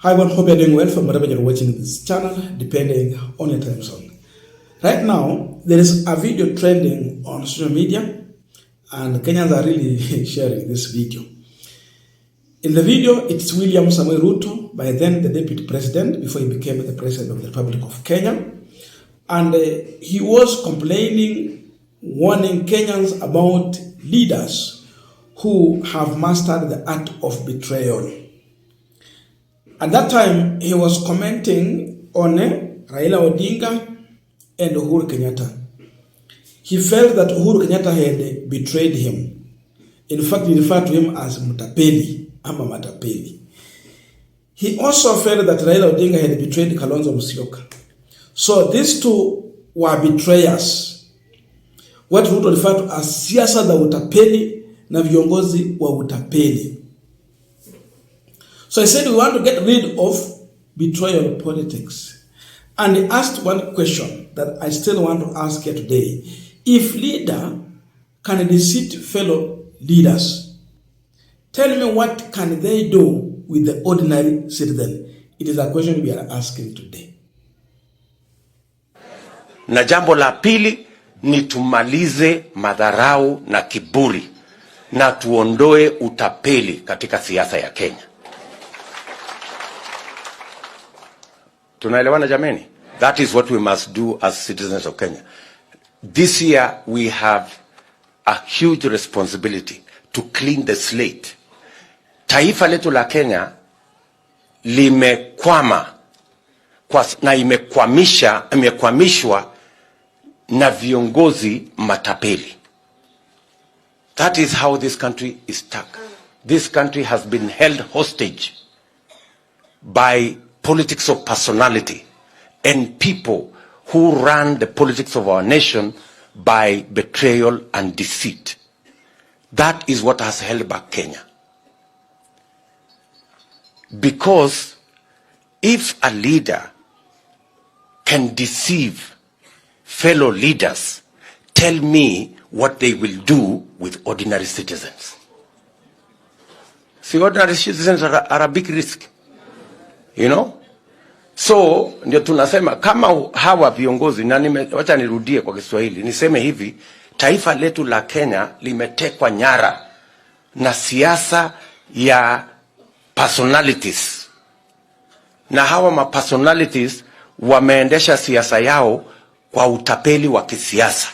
Hi everyone, hope you're doing well from wherever you're watching this channel, depending on your time zone. Right now, there is a video trending on social media, and Kenyans are really sharing this video. In the video, it's William Samoei Ruto, by then the deputy president, before he became the president of the Republic of Kenya. And he was complaining, warning Kenyans about leaders who have mastered the art of betrayal. At that time, he was commenting on Raila Odinga and Uhuru Kenyatta. He felt that Uhuru Kenyatta had betrayed him. In fact, he referred to him as Mutapeli, ama Matapeli. He also felt that Raila Odinga had betrayed Kalonzo Musyoka. So these two were betrayers. What Ruto referred to as siasa za utapeli na viongozi wa utapeli. So I said we want to get rid of betrayal politics. And he asked one question that I still want to ask here today. If leader can deceive fellow leaders, tell me what can they do with the ordinary citizen? It is a question we are asking today. Na jambo la pili ni tumalize madharau na kiburi na tuondoe utapeli katika siasa ya Kenya. Tunaelewana jameni? That is what we must do as citizens of Kenya. This year we have a huge responsibility to clean the slate. Taifa letu la Kenya limekwama na imekwamishwa na viongozi matapeli. That is how this country is stuck. This country has been held hostage by politics of personality and people who run the politics of our nation by betrayal and deceit. That is what has held back Kenya. Because if a leader can deceive fellow leaders, tell me what they will do with ordinary citizens. See, ordinary citizens are a big risk. You know? So, ndio tunasema kama hawa viongozi, na wacha nirudie kwa Kiswahili, niseme hivi, taifa letu la Kenya limetekwa nyara na siasa ya personalities. Na hawa personalities wameendesha siasa yao kwa utapeli wa kisiasa.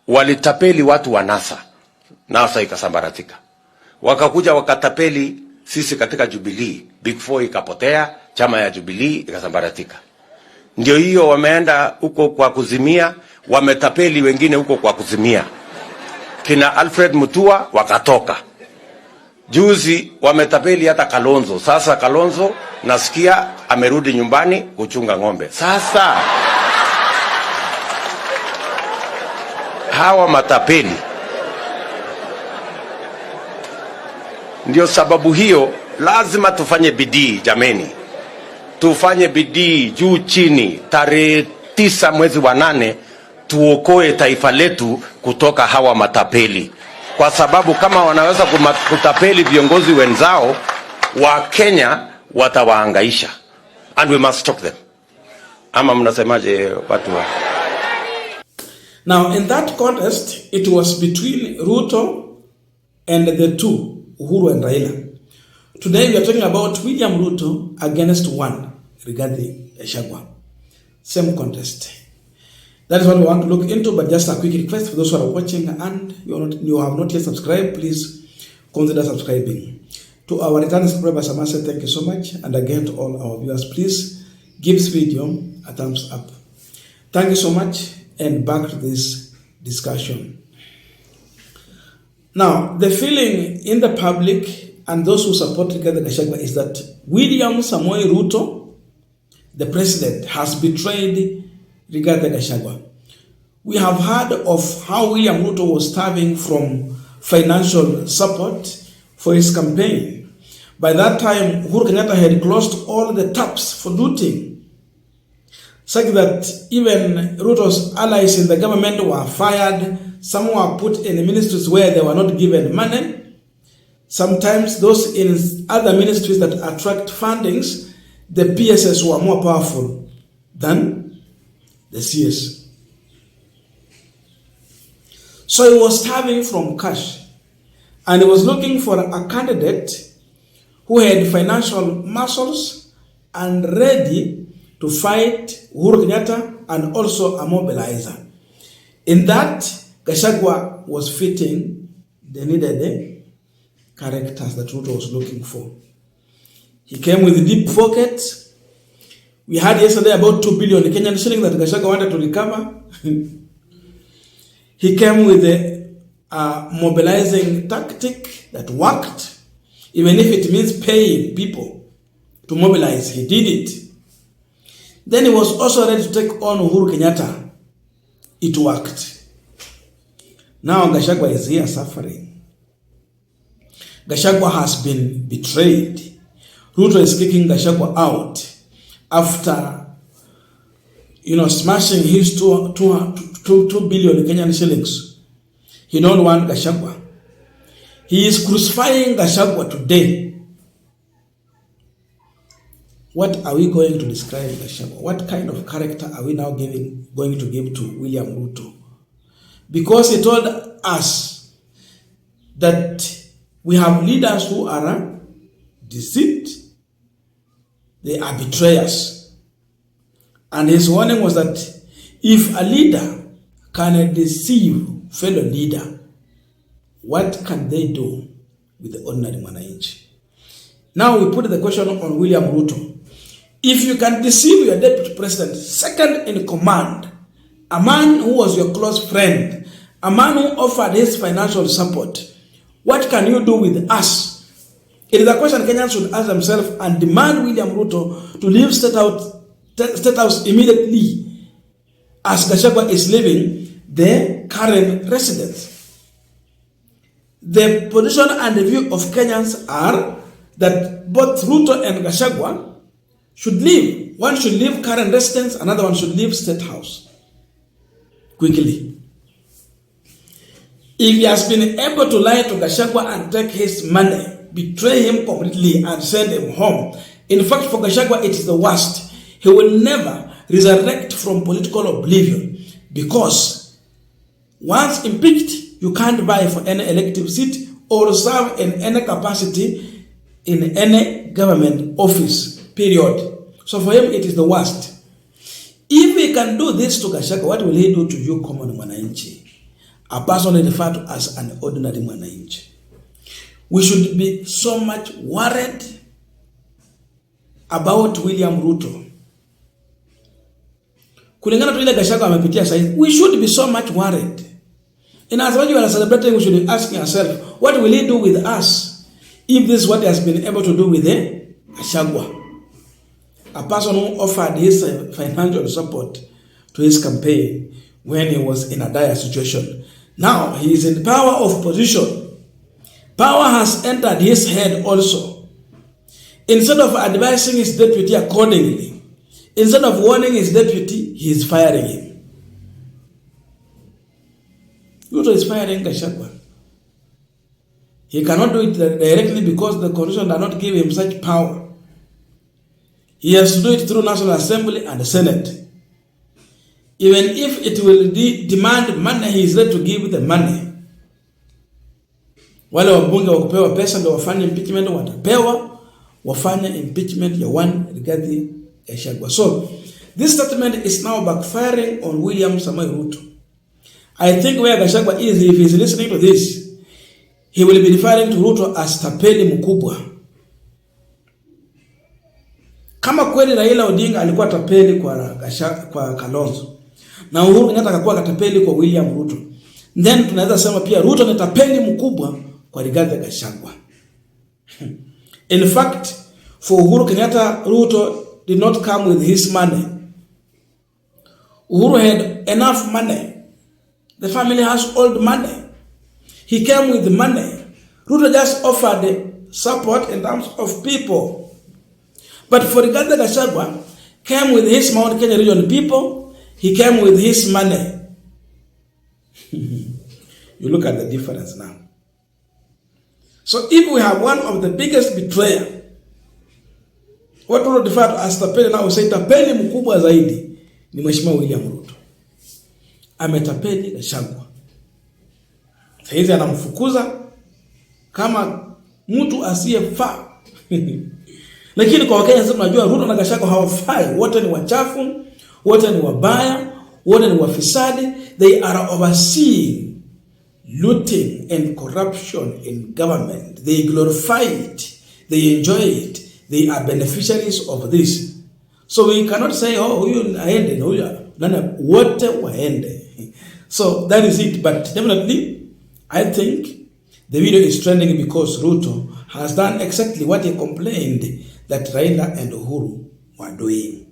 Walitapeli watu wa NASA ikasambaratika. Wakakuja wakatapeli sisi katika Jubilee, Big Four ikapotea, chama ya Jubilee ikasambaratika. Ndio hiyo wameenda huko kwa kuzimia, wametapeli wengine huko kwa kuzimia. Kina Alfred Mutua wakatoka. Juzi wametapeli hata Kalonzo. Sasa Kalonzo nasikia amerudi nyumbani kuchunga ng'ombe. Sasa hawa matapeli. Ndio sababu hiyo lazima tufanye bidii jameni. Tufanye bidii juu chini, tarehe 9 mwezi wa 8 tuokoe taifa letu kutoka hawa matapeli. Kwa sababu kama wanaweza kutapeli viongozi wenzao, wa Kenya watawaangaisha. And we must stop them. Ama mnasemaje watu wa? Now in that contest, it was between Ruto and the two, Uhuru and Raila. Today we are talking about William Ruto against one, regarding Gachagua. Same contest. That is what we want to look into, but just a quick request for those who are watching and you have not yet subscribed, please consider subscribing. To our returning subscribers, I must say thank you so much. And again to all our viewers, please give this video a thumbs up. Thank you so much, and back to this discussion. Now, the feeling in the public and those who support Rigathi Gachagua is that William Samoei Ruto, the president, has betrayed Rigathi Gachagua. We have heard of how William Ruto was starving from financial support for his campaign. By that time, Uhuru Kenyatta had closed all the taps for looting, such that even Ruto's allies in the government were fired. Some were put in ministries where they were not given money. Sometimes those in other ministries that attract fundings, the PSS were more powerful than the CS. So he was starving from cash, and he was looking for a candidate who had financial muscles and ready to fight Uhuru Kenyatta and also a mobilizer. In that, Gachagua was fitting the needed characters that Ruto was looking for. He came with deep pockets. We had yesterday about 2 billion Kenyan shillings that Gachagua wanted to recover. He came with a mobilizing tactic that worked, even if it means paying people to mobilize. He did it. Then he was also ready to take on Uhuru Kenyatta. It worked. Now Gachagua is here suffering. Gachagua has been betrayed. Ruto is kicking Gachagua out after, smashing his 2 billion Kenyan shillings. He don't want Gachagua. He is crucifying Gachagua today. What are we going to describe Gachagua? What kind of character are we now going to give to William Ruto? Because he told us that we have leaders who are deceit. They are betrayers. And his warning was that if a leader can deceive fellow leader, what can they do with the ordinary mwananchi? Now we put the question on William Ruto. If you can deceive your deputy president, second in command, a man who was your close friend, a man who offered his financial support, what can you do with us? It is a question Kenyans should ask themselves and demand William Ruto to leave State House immediately as Gachagua is leaving the current residence. The position and the view of Kenyans are that both Ruto and Gachagua should leave. One should leave current residence, another one should leave State House quickly. If he has been able to lie to Gachagua and take his money, betray him completely and send him home, in fact for Gachagua it is the worst. He will never resurrect from political oblivion, because once impeached, you can't vie for any elective seat or serve in any capacity in any government office, period. So for him, it is the worst. If he can do this to Gachagua, what will he do to you, common mwananchi? A person referred to as an ordinary mwananchi. We should be so much worried about William Ruto. Kulingana tu ile Gachagua amepitia sasa, we should be so much worried. In as much as we are celebrating, we should be asking ourselves, what will he do with us if this is what he has been able to do with Gachagua? A person who offered his financial support to his campaign when he was in a dire situation. Now he is in power of position. Power has entered his head also. Instead of advising his deputy accordingly, instead of warning his deputy, he is firing him. Ruto is firing Gachagua. He cannot do it directly because the constitution does not give him such power. He has to do it through National Assembly and the Senate. Even if it will demand money, he is ready to give the money. Wale wabunge wa kupewa pesa ndio wafanye impeachment, watapewa wafanye impeachment ya one Rigathi Gachagua. So this statement is now backfiring on William Samoei Ruto. I think where Gachagua is, if he is listening to this, he will be referring to Ruto as Tapeli Mkubwa. Kama kweli Raila Odinga alikuwa tapeli kwa Kalonzo, na Uhuru Kenyatta akakuwa tapeli kwa William Ruto, then tunaweza sema pia Ruto ni tapeli mkubwa kwa Rigathi Gachagua. In fact, for Uhuru Kenyatta, Ruto did not come with his money. Uhuru had enough money. The family has old money. He came with money. Ruto just offered support in terms of people. But for Rigathi Gachagua, came with his Mount Kenya region people, he came with his money. You look at the difference now. So if we have one of the biggest betrayer, what we refer to as Tapeli, now we say Tapeli Mkubwa zaidi ni Mheshimiwa William Ruto. Ametapeli Gachagua. Saizi anamfukuza kama mtu asiyefaa. Lakini kwa Wakenya sasa tunajua Ruto na Gachagua hawafai. Wote ni wachafu, wote ni wabaya, wote ni wafisadi. They are overseeing looting and corruption in government. They glorify it. They enjoy it. They are beneficiaries of this. So we cannot say, oh, huyu aende na huyu nana, wote waende. So that is it. But definitely, I think the video is trending because Ruto has done exactly what he complained that Raila and Uhuru were doing.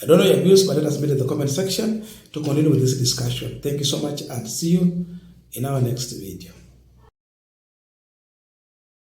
I don't know your views, but let us meet in the comment section to continue with this discussion. Thank you so much and see you in our next video.